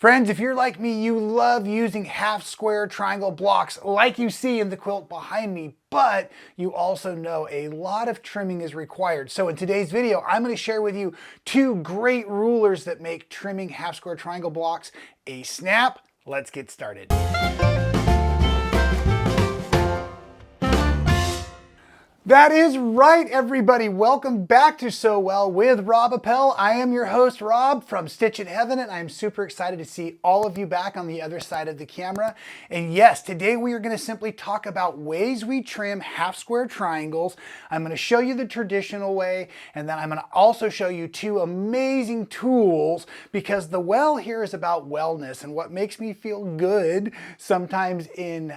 Friends, if you're like me, you love using half square triangle blocks like you see in the quilt behind me, but you also know a lot of trimming is required. So in today's video, I'm going to share with you two great rulers that make trimming half square triangle blocks a snap. Let's get started. That is right, everybody. Welcome back to So Well with Rob Appell. I am your host, Rob, from Stitchin Heaven, and I'm super excited to see all of you back on the other side of the camera. And yes, today we are going to simply talk about ways we trim half square triangles. I'm going to show you the traditional way, and then I'm going to also show you two amazing tools, because the well here is about wellness, and what makes me feel good sometimes in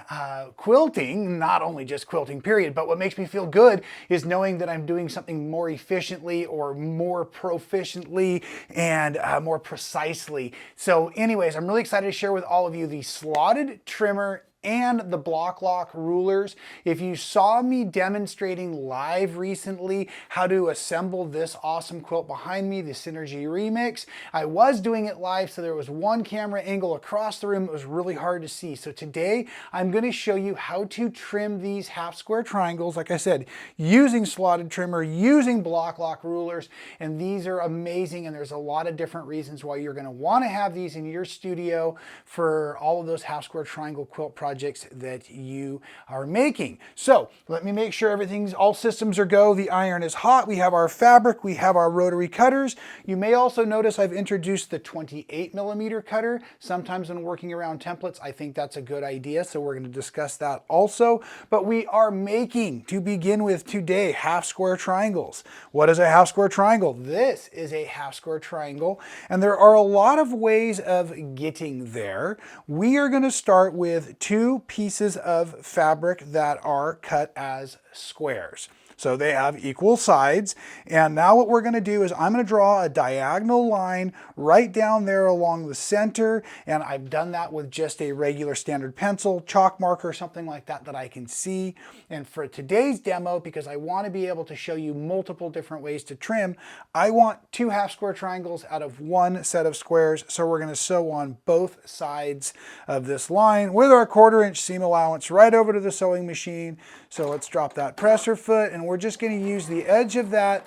quilting, not only just quilting period, but what makes me feel good is knowing that I'm doing something more efficiently or more proficiently and more precisely. So anyways, I'm really excited to share with all of you the slotted trimmer and the Bloc-Loc rulers. If you saw me demonstrating live recently how to assemble this awesome quilt behind me, the Synergy Remix, I was doing it live, so there was one camera angle across the room. It was really hard to see. So today I'm going to show you how to trim these half square triangles, like I said, using slotted trimmer, using Bloc-Loc rulers, and these are amazing, and there's a lot of different reasons why you're going to want to have these in your studio for all of those half square triangle quilt projects that you are making. So let me make sure all systems are go. The iron is hot. We have our fabric. We have our rotary cutters. You may also notice I've introduced the 28mm cutter. Sometimes when working around templates, I think that's a good idea. So we're going to discuss that also. But we are making, to begin with today, half square triangles. What is a half square triangle? This is a half square triangle, and there are a lot of ways of getting there. We are going to start with two pieces of fabric that are cut as squares. So they have equal sides. And now what we're going to do is I'm going to draw a diagonal line right down there along the center. And I've done that with just a regular standard pencil, chalk marker, something like that that I can see. And for today's demo, because I want to be able to show you multiple different ways to trim, I want two half square triangles out of one set of squares. So we're going to sew on both sides of this line with our 1/4" seam allowance right over to the sewing machine. So let's drop that presser foot, and we're just going to use the edge of that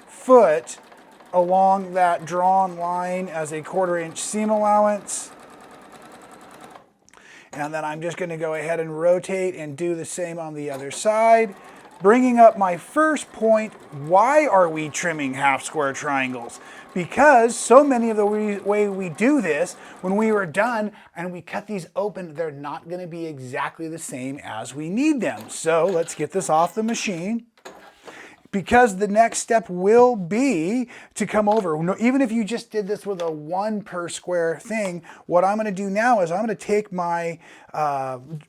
foot along that drawn line as a 1/4" seam allowance. And then I'm just going to go ahead and rotate and do the same on the other side. Bringing up my first point, why are we trimming half square triangles? Because so many of the way we do this, when we were done and we cut these open, they're not going to be exactly the same as we need them. So let's get this off the machine. Because the next step will be to come over. Even if you just did this with a 1 per square thing, what I'm going to do now is I'm going to take my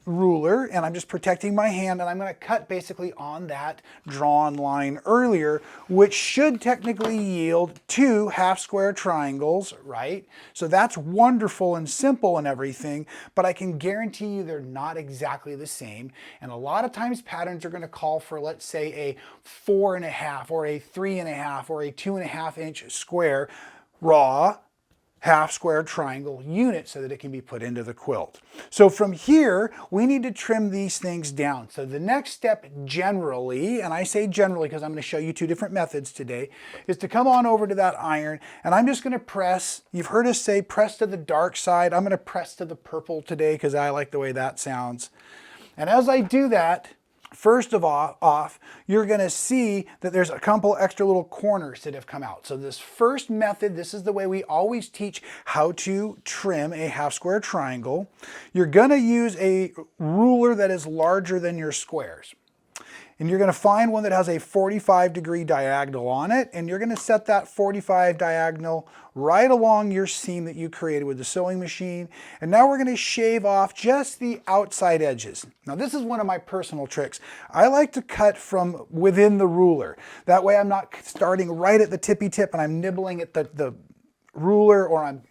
ruler, and I'm just protecting my hand, and I'm going to cut basically on that drawn line earlier, which should technically yield two half square triangles, right? So that's wonderful and simple and everything, but I can guarantee you they're not exactly the same. And a lot of times patterns are going to call for, let's say, a 4.5 or a 3.5 or a 2.5 inch square raw half square triangle unit so that it can be put into the quilt. So from here, we need to trim these things down. So the next step generally, and I say generally because I'm going to show you two different methods today, is to come on over to that iron, and I'm just going to press. You've heard us say press to the dark side. I'm going to press to the purple today because I like the way that sounds. And as I do that, first of all, you're going to see that there's a couple extra little corners that have come out. So this first method, this is the way we always teach how to trim a half square triangle. You're going to use a ruler that is larger than your squares. And you're going to find one that has a 45-degree diagonal on it, and you're going to set that 45 diagonal right along your seam that you created with the sewing machine. And now we're going to shave off just the outside edges. Now this is one of my personal tricks. I like to cut from within the ruler. That way I'm not starting right at the tippy tip and I'm nibbling at the ruler, or I'm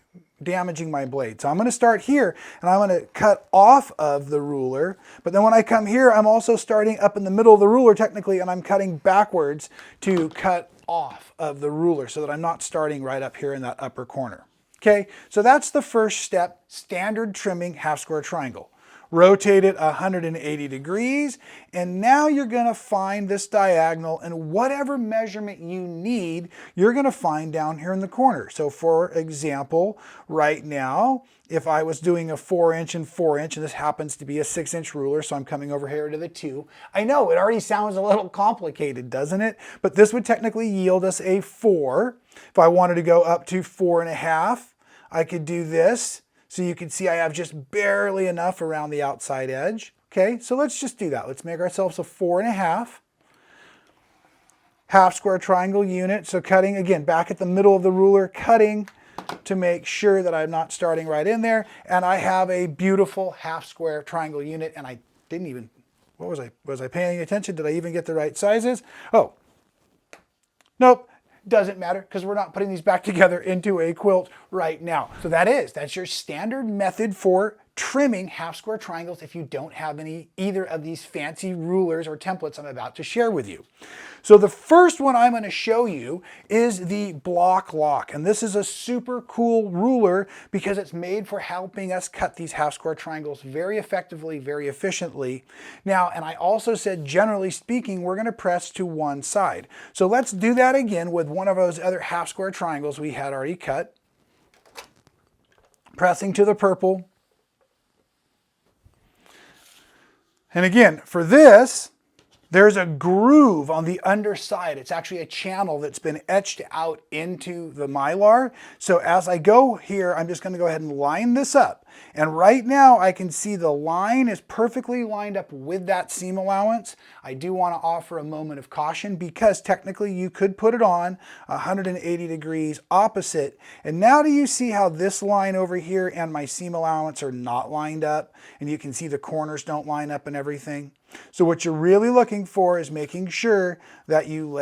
damaging my blade. So I'm going to start here, and I'm going to cut off of the ruler, but then when I come here, I'm also starting up in the middle of the ruler technically, and I'm cutting backwards to cut off of the ruler so that I'm not starting right up here in that upper corner. Okay, so that's the first step, standard trimming half square triangle. Rotate it 180 degrees, and now you're going to find this diagonal, and whatever measurement you need, you're going to find down here in the corner. So for example, right now, if I was doing a 4" and 4", and this happens to be a 6" ruler, so I'm coming over here to the 2. I know it already sounds a little complicated, doesn't it? But this would technically yield us a 4. If I wanted to go up to 4.5, I could do this. So you can see I have just barely enough around the outside edge. Okay, so let's just do that. Let's make ourselves a 4.5. Half square triangle unit. So cutting, again, back at the middle of the ruler, cutting to make sure that I'm not starting right in there. And I have a beautiful half square triangle unit. And I didn't even, what was I paying attention? Did I even get the right sizes? Oh, nope. Doesn't matter because we're not putting these back together into a quilt right now. So that's your standard method for trimming half square triangles if you don't have either of these fancy rulers or templates I'm about to share with you. So the first one I'm going to show you is the Bloc-Loc, and this is a super cool ruler because it's made for helping us cut these half square triangles very effectively, very efficiently. Now, and I also said generally speaking, we're going to press to one side. So let's do that again with one of those other half square triangles we had already cut. Pressing to the purple. And again, for this, there's a groove on the underside. It's actually a channel that's been etched out into the Mylar. So as I go here, I'm just going to go ahead and line this up. And right now I can see the line is perfectly lined up with that seam allowance. I do want to offer a moment of caution because technically you could put it on 180 degrees opposite. And now do you see how this line over here and my seam allowance are not lined up? And you can see the corners don't line up and everything. So what you're really looking for is making sure that you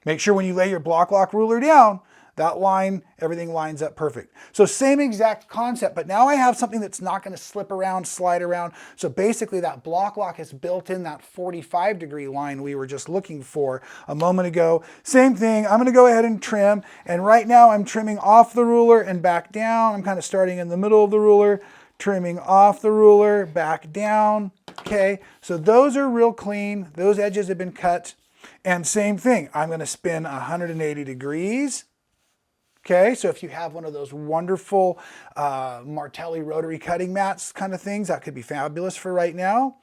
make sure when you lay your Bloc-Loc ruler down, that line, everything lines up perfect. So same exact concept, but now I have something that's not going to slip around, slide around. So basically that Bloc-Loc has built in that 45-degree line we were just looking for a moment ago. Same thing, I'm going to go ahead and trim. And right now I'm trimming off the ruler and back down. I'm kind of starting in the middle of the ruler, trimming off the ruler, back down. Okay, so those are real clean. Those edges have been cut. And same thing, I'm going to spin 180 degrees. Okay, so if you have one of those wonderful Martelli rotary cutting mats kind of things, that could be fabulous for right now.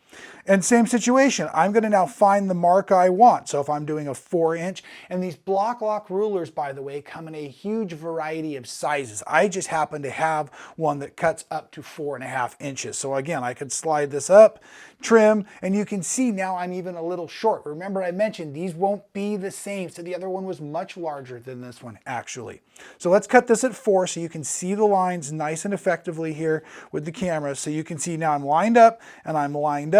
And same situation, I'm going to now find the mark I want. So if I'm doing a 4", and these Bloc-Loc rulers, by the way, come in a huge variety of sizes. I just happen to have one that cuts up to 4.5 inches. So again, I could slide this up, trim, and you can see now I'm even a little short. Remember I mentioned these won't be the same. So the other one was much larger than this one actually. So let's cut this at 4 so you can see the lines nice and effectively here with the camera. So you can see now I'm lined up and I'm lined up.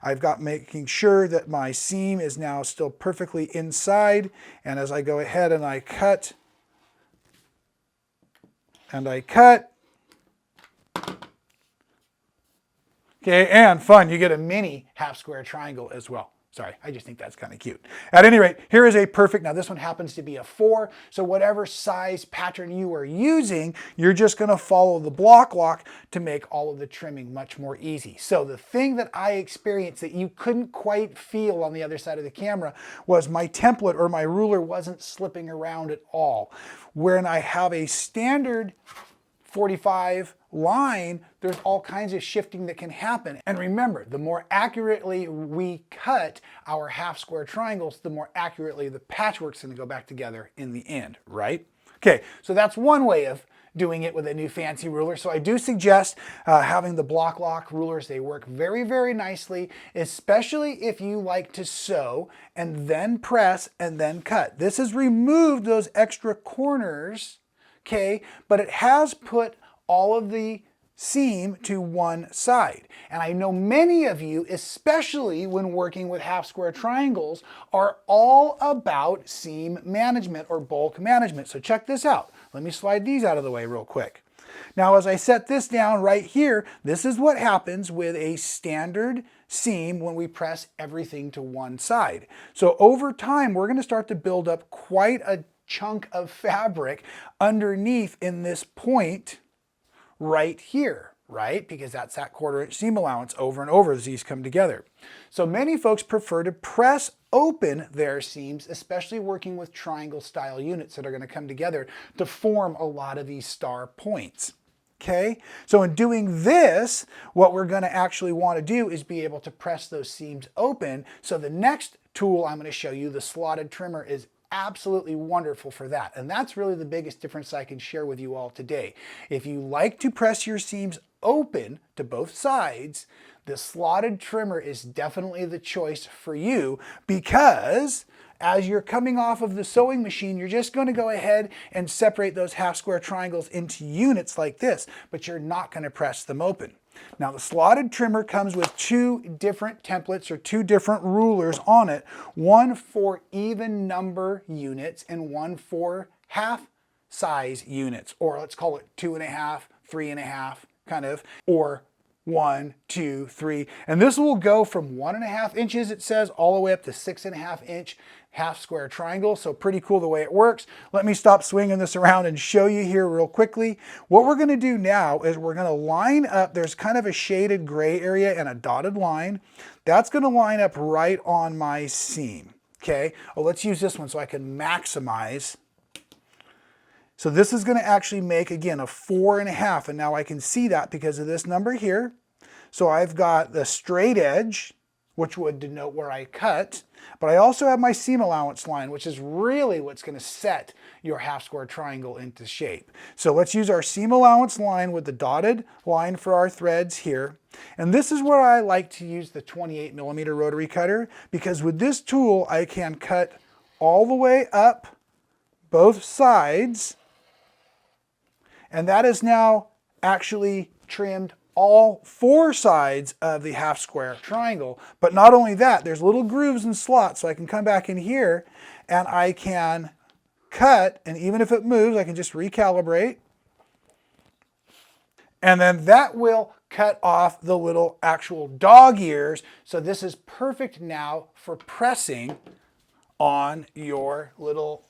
I've got making sure that my seam is now still perfectly inside. And as I go ahead and I cut, okay, and fun, you get a mini half square triangle as well. Sorry, I just think that's kind of cute. At any rate, here is a perfect, now this one happens to be a 4, so whatever size pattern you are using, you're just going to follow the Bloc-Loc to make all of the trimming much more easy. So the thing that I experienced that you couldn't quite feel on the other side of the camera was my template or my ruler wasn't slipping around at all. When I have a standard 45 line, there's all kinds of shifting that can happen. And remember, the more accurately we cut our half square triangles, the more accurately the patchwork's going to go back together in the end, right? Okay, so that's one way of doing it with a new fancy ruler. So I do suggest having the Bloc-Loc rulers. They work very, very nicely, especially if you like to sew and then press and then cut. This has removed those extra corners, okay, but it has put all of the seam to one side. And I know many of you, especially when working with half square triangles, are all about seam management or bulk management. So check this out. Let me slide these out of the way real quick. Now, as I set this down right here, this is what happens with a standard seam when we press everything to one side. So over time, we're going to start to build up quite a chunk of fabric underneath in this point right here, right? Because that's that 1/4 inch seam allowance over and over as these come together. So many folks prefer to press open their seams, especially working with triangle style units that are going to come together to form a lot of these star points. Okay, so in doing this, what we're going to actually want to do is be able to press those seams open. So the next tool I'm going to show you, the slotted trimmer, is absolutely wonderful for that. And that's really the biggest difference I can share with you all today. If you like to press your seams open to both sides, the slotted trimmer is definitely the choice for you, because as you're coming off of the sewing machine, you're just going to go ahead and separate those half square triangles into units like this, but you're not going to press them open. Now the slotted trimmer comes with 2 different templates or 2 different rulers on it, one for even number units and one for half size units, or let's call it 2.5, 3.5 kind of, or 1, 2, 3. And this will go from 1.5 inches, it says, all the way up to 6.5 inch half square triangle. So pretty cool the way it works. Let me stop swinging this around and show you here real quickly. What we're going to do now is we're going to line up, there's kind of a shaded gray area and a dotted line. That's going to line up right on my seam. Okay, well, let's use this one so I can maximize. So this is going to actually make, again, a 4.5, and now I can see that because of this number here. So I've got the straight edge, which would denote where I cut, but I also have my seam allowance line, which is really what's going to set your half square triangle into shape. So let's use our seam allowance line with the dotted line for our threads here. And this is where I like to use the 28mm rotary cutter, because with this tool I can cut all the way up both sides, and that is now actually trimmed all 4 sides of the half square triangle. But not only that, there's little grooves and slots, so I can come back in here and I can cut, and even if it moves, I can just recalibrate. And then that will cut off the little actual dog ears. So this is perfect now for pressing on your little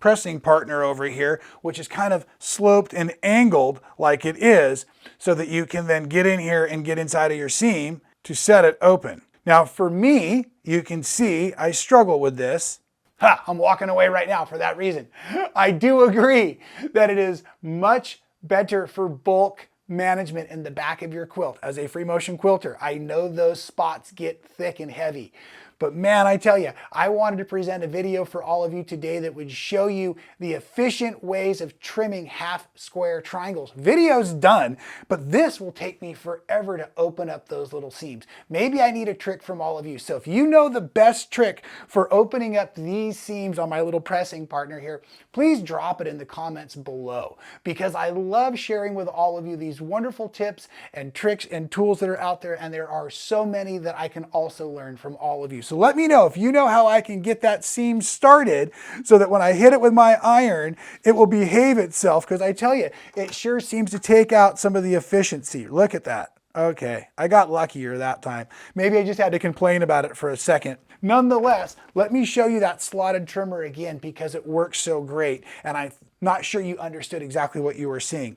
pressing partner over here, which is kind of sloped and angled like it is, so that you can then get in here and get inside of your seam to set it open. Now for me, you can see I struggle with this. I'm walking away right now for that reason. I do agree that it is much better for bulk management in the back of your quilt. As a free motion quilter, I know those spots get thick and heavy. But man, I tell you, I wanted to present a video for all of you today that would show you the efficient ways of trimming half square triangles. Video's done, but this will take me forever to open up those little seams. Maybe I need a trick from all of you. So if you know the best trick for opening up these seams on my little pressing partner here, please drop it in the comments below, because I love sharing with all of you these wonderful tips and tricks and tools that are out there, and there are so many that I can also learn from all of you. So let me know if you know how I can get that seam started so that when I hit it with my iron, it will behave itself, because I tell you, it sure seems to take out some of the efficiency. Look at that. Okay, I got luckier that time. Maybe I just had to complain about it for a second. Nonetheless, let me show you that slotted trimmer again, because it works so great, and I'm not sure you understood exactly what you were seeing.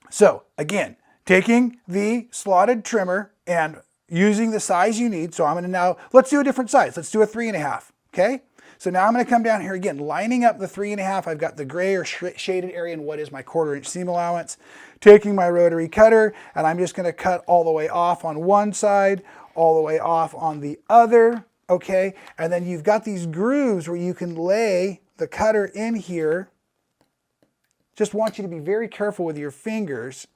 So again, taking the slotted trimmer and using the size you need. So I'm going to now, let's do a different size. Let's do a 3.5. Okay. So now I'm going to come down here again, lining up the 3.5. I've got the gray or shaded area in what is my 1/4 inch seam allowance. Taking my rotary cutter, and I'm just going to cut all the way off on one side, all the way off on the other. Okay. And then you've got these grooves where you can lay the cutter in here. Just want you to be very careful with your fingers.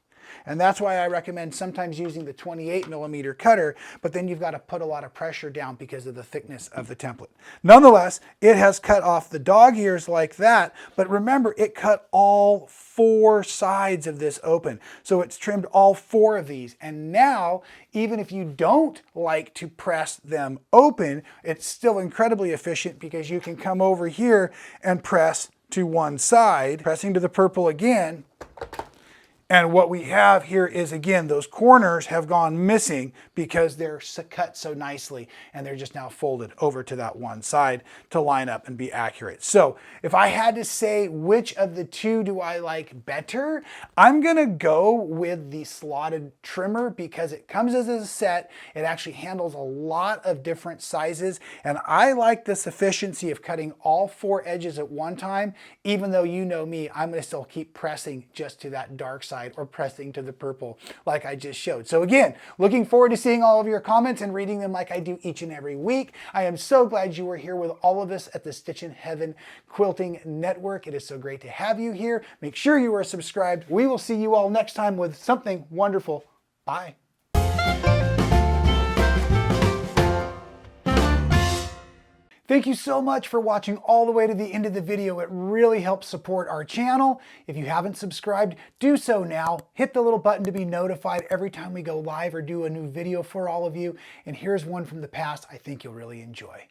And that's why I recommend sometimes using the 28mm cutter, but then you've got to put a lot of pressure down because of the thickness of the template. Nonetheless, it has cut off the dog ears like that, but remember, it cut all 4 sides of this open. So it's trimmed all 4 of these. And now, even if you don't like to press them open, it's still incredibly efficient, because you can come over here and press to one side, pressing to the purple again, And what we have here is, again, those corners have gone missing because they're cut so nicely, and they're just now folded over to that one side to line up and be accurate. So if I had to say which of the two do I like better, I'm gonna go with the slotted trimmer because it comes as a set. It actually handles a lot of different sizes, and I like this efficiency of cutting all 4 edges at one time. Even though you know me, I'm gonna still keep pressing just to that dark side or pressing to the purple like I just showed. So again, looking forward to seeing all of your comments and reading them like I do each and every week. I am so glad you were here with all of us at the Stitchin Heaven Quilting Network. It is so great to have you here. Make sure you are subscribed. We will see you all next time with something wonderful. Bye. Thank you so much for watching all the way to the end of the video. It really helps support our channel. If you haven't subscribed, do so now. Hit the little button to be notified every time we go live or do a new video for all of you. And here's one from the past I think you'll really enjoy.